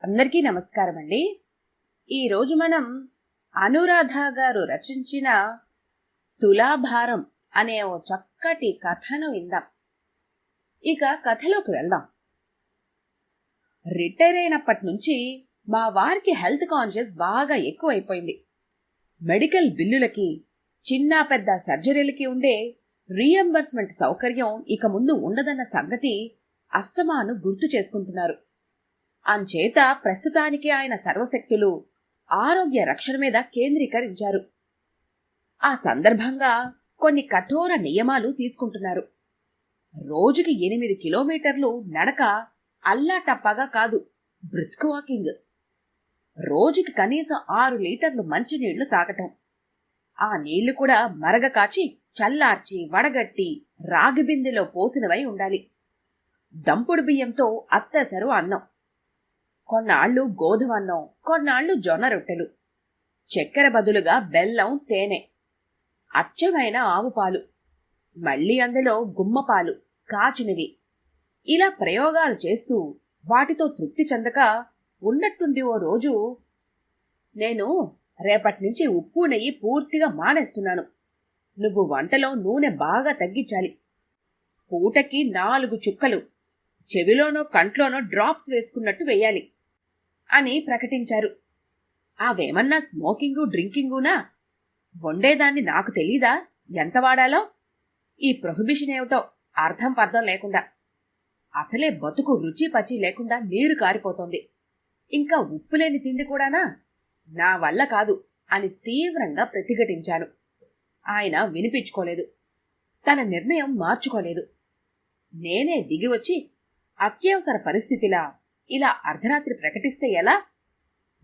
అందరికీ నమస్కారం అండి. ఈరోజు మనం అనురాధ గారు రచించిన తులాభారం అనే ఓ చక్కటి కథను విందాం. ఇక కథలోకి వెళ్దాం. రిటైర్ అయినప్పటి నుంచి మా వారికి హెల్త్ కాన్షియస్ బాగా ఎక్కువైపోయింది. మెడికల్ బిల్లులకి, చిన్న పెద్ద సర్జరీలకి ఉండే రీఎంబర్స్మెంట్ సౌకర్యం ఇక ముందు ఉండదన్న సంగతి అస్తమాను గుర్తు చేసుకుంటున్నారు. అంచేత ప్రస్తుతానికి ఆయన సర్వశక్తులు ఆరోగ్య రక్షణ మీద కేంద్రీకరించారు. ఆ సందర్భంగా కొన్ని కఠోర నియమాలు తీసుకుంటున్నారు. రోజుకి 8 కిలోమీటర్లు నడక అల్లాటప్పగా కాదు, బ్రిస్క్ వాకింగ్. రోజుకి కనీసం 6 లీటర్లు మంచినీళ్లు తాగటం. ఆ నీళ్లు కూడా మరగ కాచి, చల్లార్చి, వడగట్టి రాగి బిందెలో పోసినవై ఉండాలి. దంపుడు బియ్యంతో అత్తెసరు అన్నం, కొన్నాళ్లు గోధుమన్నం, కొన్నాళ్లు జొన్న రొట్టెలు, చక్కెర బదులుగా బెల్లం, తేనె, అచ్చమైన ఆవు పాలు, మళ్లీ అందులో గుమ్మపాలు, కాచినవి. ఇలా ప్రయోగాలు చేస్తూ వాటితో తృప్తి చెందక ఉన్నట్టుండి ఓ రోజు, నేను రేపటి నుంచి ఉప్పు నెయ్యి పూర్తిగా మానేస్తున్నాను. నువ్వు వంటలో నూనె బాగా తగ్గించాలి. పూటకి 4 చుక్కలు చెవిలోనో కంట్లోనో డ్రాప్స్ వేసుకున్నట్టు వేయాలి అని ప్రకటించారు. అవేమన్నా స్మోకింగు డ్రింకింగునా? వండేదాన్ని నాకు తెలీదా ఎంత వాడాలో? ఈ ప్రొహిబిషన్ ఏమిటో అర్థం పర్థం లేకుండా, అసలే బతుకు రుచి పచి లేకుండా నీరు కారిపోతోంది. ఇంకా ఉప్పులేని తిండి కూడానా? నా వల్ల కాదు అని తీవ్రంగా ప్రతిఘటించాను. ఆయన వినిపించుకోలేదు, తన నిర్ణయం మార్చుకోలేదు. నేనే దిగివచ్చి, అత్యవసర పరిస్థితిలా ఇలా అర్ధరాత్రి ప్రకటిస్తే ఎలా?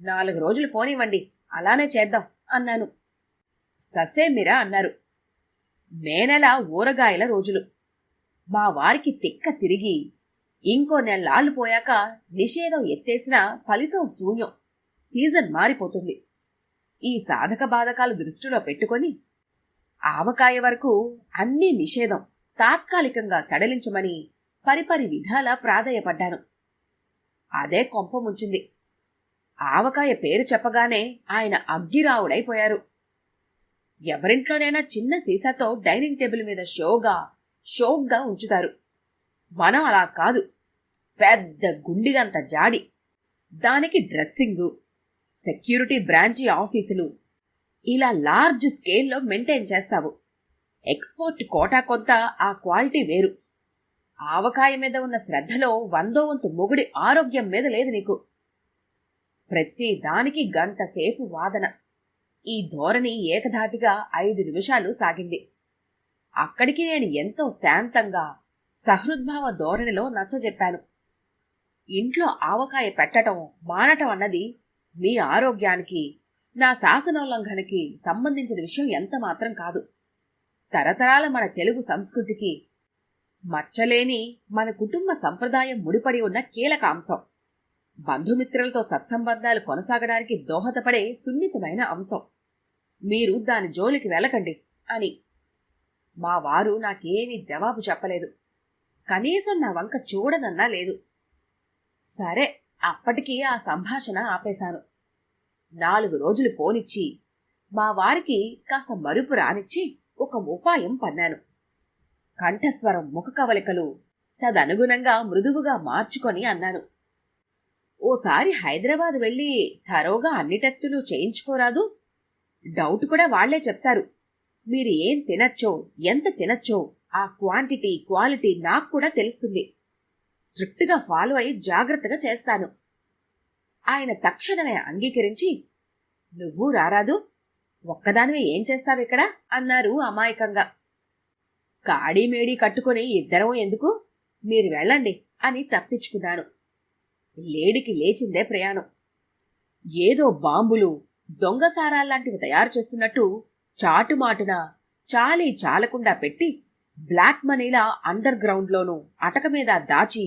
4 రోజులు పోనివ్వండి, అలానే చేద్దాం అన్నాను. ససేమిరా అన్నారు. మేనెల ఊరగాయల రోజులు. మా వారికి తిక్క తిరిగి ఇంకో నెలలాళ్ళు పోయాక నిషేధం ఎత్తేసిన ఫలితం శూన్యం. సీజన్ మారిపోతుంది. ఈ సాధక బాధకాలు దృష్టిలో పెట్టుకొని ఆవకాయ వరకు అన్నీ నిషేధం తాత్కాలికంగా సడలించమని పరిపరి విధాలా ప్రాధేయపడ్డాను. అదే కొంప ముంచింది. ఆవకాయ పేరు చెప్పగానే ఆయన అగ్గిరావుడైపోయారు. ఎవరింట్లోనైనా చిన్న సీసాతో డైనింగ్ టేబుల్ మీద షోగ్గా ఉంచుతారు. మనం అలా కాదు, పెద్ద గుండిగంత జాడి, దానికి డ్రెస్సింగు, సెక్యూరిటీ బ్రాంచి ఆఫీసులు, ఇలా లార్జ్ స్కేల్లో మెయింటైన్ చేస్తావు. ఎక్స్పోర్ట్ కోటా కొంత, ఆ క్వాలిటీ వేరు. ఆవకాయ మీద ఉన్న శ్రద్ధలో 100వ వంతు మొగుడి ఆరోగ్యం మీద లేదు నీకు. ప్రతి దానికి గంట సేపు వాదన. ఈ ధోరణి ఏకధాటిగా 5 నిమిషాలు సాగింది. అక్కడికి నేను ఎంతో శాంతంగా సహృద్భావ ధోరణిలో నచ్చజెప్పాను. ఇంట్లో ఆవకాయ పెట్టటం మానటం అన్నది మీ ఆరోగ్యానికి, నా శాసనోల్లంఘనకి సంబంధించిన విషయం ఎంత మాత్రం కాదు. తరతరాల మన తెలుగు సంస్కృతికి మచ్చలేని మన కుటుంబ సంప్రదాయం ముడిపడి ఉన్న కీలక అంశం. బంధుమిత్రులతో సత్సంబంధాలు కొనసాగడానికి దోహదపడే సున్నితమైన అంశం. మీరు దాని జోలికి వెళ్ళకండి అని. మా వారు నాకేమీ జవాబు చెప్పలేదు. కనీసం నా వంక చూడనన్నా లేదు. సరే, అప్పటికీ ఆ సంభాషణ ఆపేశాను. 4 రోజులు పోనిచ్చి మా వారికి కాస్త మరుపు రానిచ్చి ఒక ఉపాయం పన్నాను. కంఠస్వరం, ముఖ కవలికలు తదనుగుణంగా మృదువుగా మార్చుకొని అన్నాను. ఓసారి హైదరాబాద్ వెళ్ళి థరోగా అన్ని టెస్టులు చేయించుకోరాదు? డౌట్ కూడా వాళ్లే చెప్తారు. మీరు ఏం తినచ్చో, ఎంత తినచ్చో ఆ క్వాంటిటీ, క్వాలిటీ నాకు కూడా తెలుస్తుంది. స్ట్రిక్ట్గా ఫాలో అయి జాగ్రత్తగా చేస్తాను. ఆయన తక్షణమే అంగీకరించి, నువ్వు రారాదు? ఒక్కదానివే ఏం చేస్తావిక్కడ అన్నారు అమాయకంగా. కాడీమేడీ కట్టుకుని ఇద్దరం ఎందుకు, మీరు వెళ్ళండి అని తప్పించుకున్నాను. లేడికి లేచిందే ప్రయాణం. ఏదో బాంబులు, దొంగసారాల్లాంటివి తయారు చేస్తున్నట్టు చాటుమాటున చాలీ చాలకుండా పెట్టి బ్లాక్ మనీలా అండర్ గ్రౌండ్లోనూ అటక మీద దాచి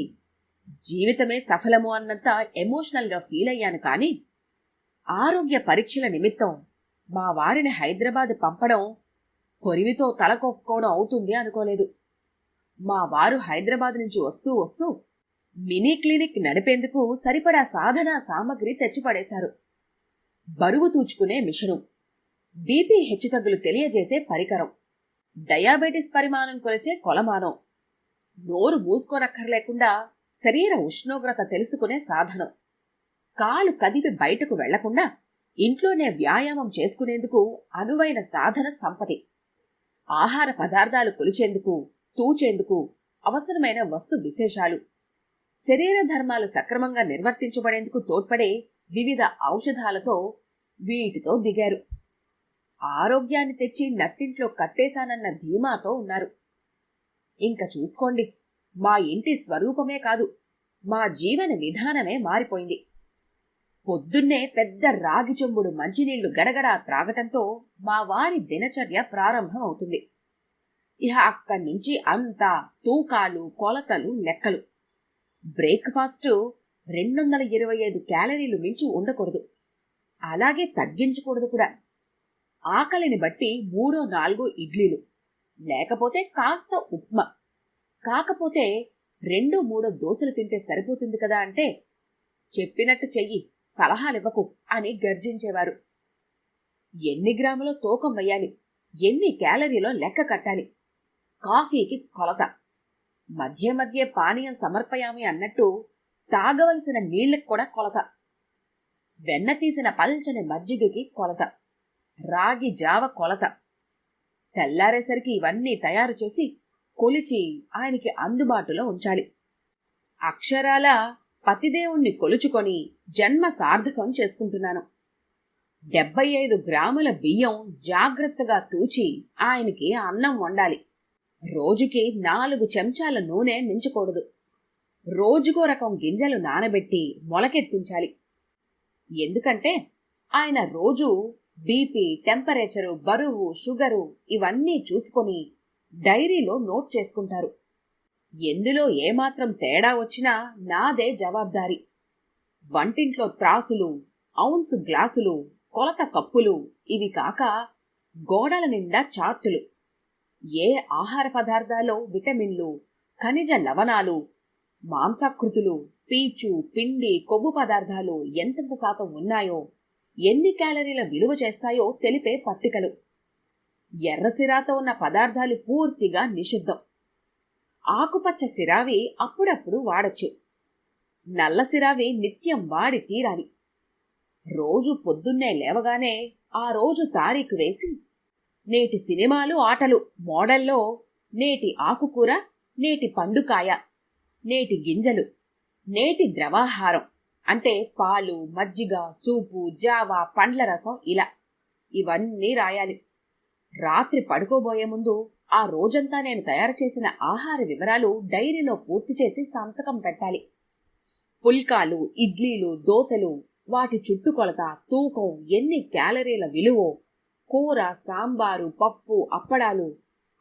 జీవితమే సఫలము అన్నంత ఎమోషనల్గా ఫీల్ అయ్యాను. కాని ఆరోగ్య పరీక్షల నిమిత్తం మా వారిని హైదరాబాద్ పంపడం కొరివితో తలకొక్కోవడం అవుతుంది అనుకోలేదు. మా వారు హైదరాబాద్ నుంచి వస్తూ మినీ క్లినిక్ నడిపేందుకు సరిపడా సాధనా సామగ్రి తెచ్చిపడేశారు. బరువు తూచుకునే మిషను, బీపీ హెచ్చుతగ్గులు తెలియజేసే పరికరం, డయాబెటిస్ పరిమాణం కొలిచే కొలమానం, నోరు మూసుకోనక్కర్లేకుండా శరీర ఉష్ణోగ్రత తెలుసుకునే సాధనం, కాలు కదిపి బయటకు వెళ్లకుండా ఇంట్లోనే వ్యాయామం చేసుకునేందుకు అనువైన సాధన సంపతి, ఆహార పదార్థాలు కొలిచేందుకు తూచేందుకు అవసరమైన వస్తు విశేషాలు, శరీర ధర్మాలు సక్రమంగా నిర్వర్తించబడేందుకు తోడ్పడే వివిధ ఔషధాలతో వీటితో దిగారు. ఆరోగ్యాన్ని తెచ్చి నట్టింట్లో కట్టేశానన్న ధీమాతో ఉన్నారు. ఇంక చూసుకోండి, మా ఇంటి స్వరూపమే కాదు, మా జీవన విధానమే మారిపోయింది. పొద్దున్నే పెద్ద రాగి చెంబుడు మంచినీళ్లు గడగడా త్రాగటంతో మా వారి దినచర్య ప్రారంభం అవుతుంది. ఇహ అక్కడి నుంచి అంతా తూకాలు, కొలతలు, లెక్కలు. బ్రేక్ఫాస్టు 225 క్యాలరీలు మించి ఉండకూడదు, అలాగే తగ్గించకూడదు కూడా. ఆకలిని బట్టి 3-4 ఇడ్లీలు, లేకపోతే కాస్త ఉప్మా, కాకపోతే 2-3 దోశలు తింటే సరిపోతుంది కదా అంటే చెప్పినట్టు చెయ్యి, సలహాలివ్వకు అని గర్జించేవారు. ఎన్ని గ్రాములో తూకం వెయ్యాలి, ఎన్ని క్యాలరీలో లెక్క కట్టాలి, కాఫీకి కొలత, మధ్య మధ్య పానీయం సమర్పయామి అన్నట్టు తాగవలసిన నీళ్లకు కూడా కొలత, వెన్న తీసిన పల్చని మజ్జిగకి కొలత, రాగి జావ కొలత. తెల్లారేసరికి ఇవన్నీ తయారు చేసి కొలిచి ఆయనకి అందుబాటులో ఉంచాలి. అక్షరాల పతిదేవుణ్ణి కొలుచుకొని జన్మ సార్థకం చేసుకుంటున్నాను. 75 గ్రాముల బియ్యం జాగ్రత్తగా తూచి ఆయనకి అన్నం వండాలి. రోజుకి 4 చెంచాల నూనె మించకూడదు. రోజుకో రకం గింజలు నానబెట్టి మొలకెత్తించాలి. ఎందుకంటే ఆయన రోజు బీపీ, టెంపరేచరు, బరువు, షుగరు ఇవన్నీ చూసుకొని డైరీలో నోట్ చేసుకుంటారు. ఎందులో ఏమాత్రం తేడా వచ్చినా నాదే జవాబ్దారి. వంటింట్లో త్రాసులు, ఔన్స్ గ్లాసులు, కొలత కప్పులు, ఇవి కాక గోడల నిండా చార్టులు. ఏ ఆహార పదార్థాల్లో విటమిన్లు, ఖనిజ లవణాలు, మాంసాకృతులు, పీచు, పిండి, కొవ్వు పదార్థాలు ఎంతెంత శాతం ఉన్నాయో, ఎన్ని క్యాలరీల విలువ చేస్తాయో తెలిపే పట్టికలు. ఎర్రసిరాతో ఉన్న పదార్థాలు పూర్తిగా నిషిద్ధం. ఆకుపచ్చ సిరావి అప్పుడప్పుడు వాడొచ్చు, నల్ల సిరావి నిత్యం వాడి తీరాలి. రోజు పొద్దున్నే లేవగానే ఆ రోజు తారీఖు వేసి, నేటి సినిమాలు, ఆటలు మోడల్లో నేటి ఆకుకూర, నేటి పండుకాయ, నేటి గింజలు, నేటి ద్రవాహారం అంటే పాలు, మజ్జిగ, సూపు, జావా, పండ్ల రసం, ఇలా ఇవన్నీ రాయాలి. రాత్రి పడుకోబోయే ముందు ఆ రోజంతా నేను తయారు చేసిన ఆహార వివరాలు డైరీలో పూర్తి చేసి సంతకం పెట్టాలి. పుల్కాలు, ఇడ్లీలు, దోశలు, వాటి చుట్టుకొలత, తూకం, ఎన్ని క్యాలరీల విలువో, కూర, సాంబారు, పప్పు, అప్పడాలు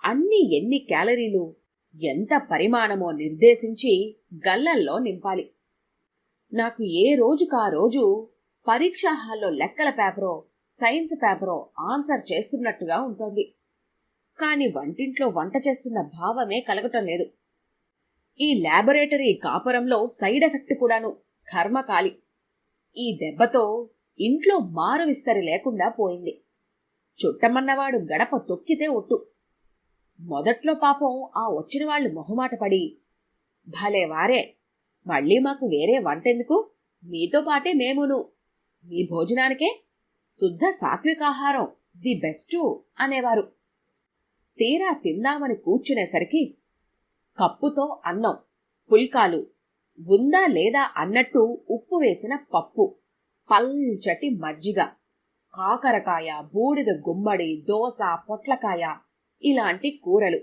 అన్నీ ఎన్ని క్యాలరీలు, ఎంత పరిమాణమో నిర్దేశించి గల్లల్లో నింపాలి. నాకు ఏ రోజుకా రోజు పరీక్షా హాల్లో లెక్కల పేపరో, సైన్స్ పేపరో ఆన్సర్ చేస్తున్నట్టుగా ఉంటుంది. కాని వంటింట్లో వంట చేస్తున్న భావమే కలగటం లేదు. ఈ ల్యాబొరేటరీ కాపురంలో సైడ్ ఎఫెక్ట్ కూడాను, కర్మకాలి. ఈ దెబ్బతో ఇంట్లో మారు విస్తరి లేకుండా పోయింది. చుట్టమన్నవాడు గడప తొక్కితే ఒట్టు. మొదట్లో పాపం ఆ వచ్చిన వాళ్లు మొహమాట పడి, భలే వారే, మళ్లీ మాకు వేరే వంటెందుకు, మీతో పాటే మేమును, మీ భోజనానికే శుద్ధ సాత్వికాహారం ది బెస్టు అనేవారు. తీరా తిందామని కూర్చునేసరికి కప్పుతో అన్నం, పుల్కాలు, ఉందా లేదా అన్నట్టు ఉప్పు వేసిన పప్పు, పల్చటి మజ్జిగ, కాకరకాయ, బూడిద గుమ్మడి, దోస, పొట్లకాయ ఇలాంటి కూరలు.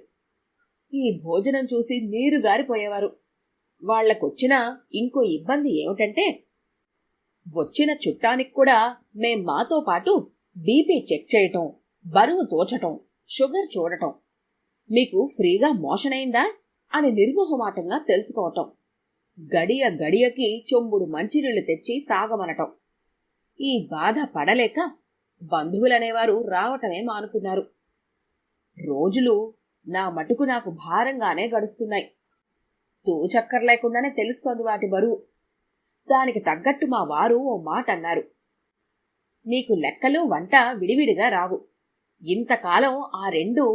ఈ భోజనం చూసి నీరు గారిపోయేవారు. వాళ్లకొచ్చిన ఇంకో ఇబ్బంది ఏమిటంటే, వచ్చిన చుట్టానికి కూడా మేం మాతో పాటు బీపీ చెక్ చేయటం, బరువు తోచటం, షుగర్ చూడటం, మీకు ఫ్రీగా మోషన్ అయిందా అని నిర్మోహమాటంగా తెలుసుకోవటం, గడియ గడియకి చెంబుడు మంచినీళ్లు తెచ్చి తాగమనటం. ఈ బాధ పడలేక బంధువులనేవారు రావటమే మానుకున్నారు. రోజులు నా మటుకు నాకు భారంగానే గడుస్తున్నాయి. తూచక్కర్ లేకుండానే తెలుస్తోంది వాటి బరువు. దానికి తగ్గట్టు మా వారు ఓ మాట అన్నారు. నీకు లెక్కలు వంట విడివిడిగా రావు. ఇంతకాలం ఆ రెండూ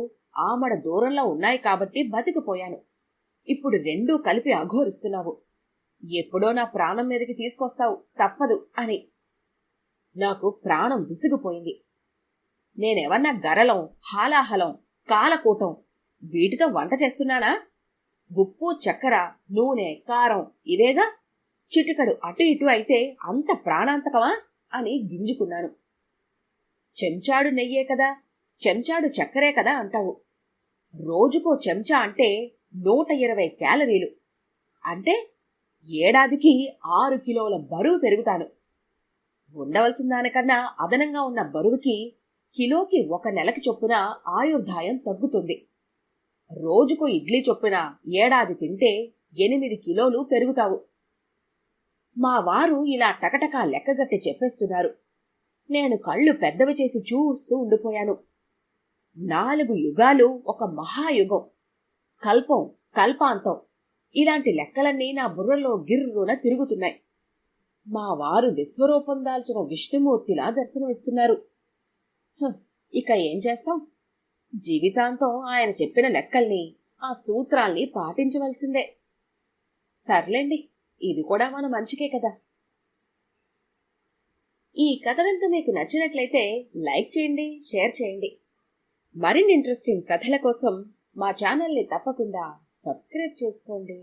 ఆమడ దూరంలో ఉన్నాయి కాబట్టి బతికిపోయాను. ఇప్పుడు రెండూ కలిపి అఘోరిస్తున్నావు. ఎప్పుడో నా ప్రాణం మీదకి తీసుకొస్తావు, తప్పదు అని. నాకు ప్రాణం విసిగిపోయింది. నేనెవన్నా గరలం, హాలాహలం, కాలకూటం వీటితో వంట చేస్తున్నానా? ఉప్పు, చక్కెర, నూనె, కారం ఇవేగా. చిటికడు అటు ఇటు అయితే అంత ప్రాణాంతకమా అని గింజుకున్నాను. చెంచాడు నెయ్యే కదా, చెంచాడు చక్కెరే కదా అంటావు. రోజుకో చెంచా అంటే 120 క్యాలరీలు. అంటే ఏడాదికి 6 కిలోల బరువు పెరుగుతాను. ఉండవలసిన దానికన్నా అదనంగా ఉన్న బరువుకి కిలోకి 1 నెలకి చొప్పున ఆయుర్దాయం తగ్గుతుంది. రోజుకో ఇడ్లీ చొప్పున ఏడాది తింటే 8 కిలోలు పెరుగుతావు. మా వారు ఇలా టకటకా లెక్కగట్టి చెప్పేస్తున్నారు. నేను కళ్ళు పెద్దవి చేసి చూస్తూ ఉండిపోయాను. 4 యుగాలు ఒక మహాయుగం, కల్పం, కల్పాంతం ఇలాంటి లెక్కలన్నీ నా బుర్రలో గిర్రున తిరుగుతున్నాయి. మా వారు విశ్వరూపం దాల్చిన విష్ణుమూర్తిలా దర్శనమిస్తున్నారు. ఇక ఏం చేస్తాం? జీవితాంతం ఆయన చెప్పిన లెక్కల్ని, ఆ సూత్రాల్ని పాటించవలసిందే. సర్లేండి, ఇది కూడా మన మంచికే కదా. ఈ కథ కనుక మీకు నచ్చినట్లయితే లైక్ చేయండి, షేర్ చేయండి. మరిన్ని ఇంట్రెస్టింగ్ కథల కోసం మా ఛానల్ని తప్పకుండా సబ్స్క్రైబ్ చేసుకోండి.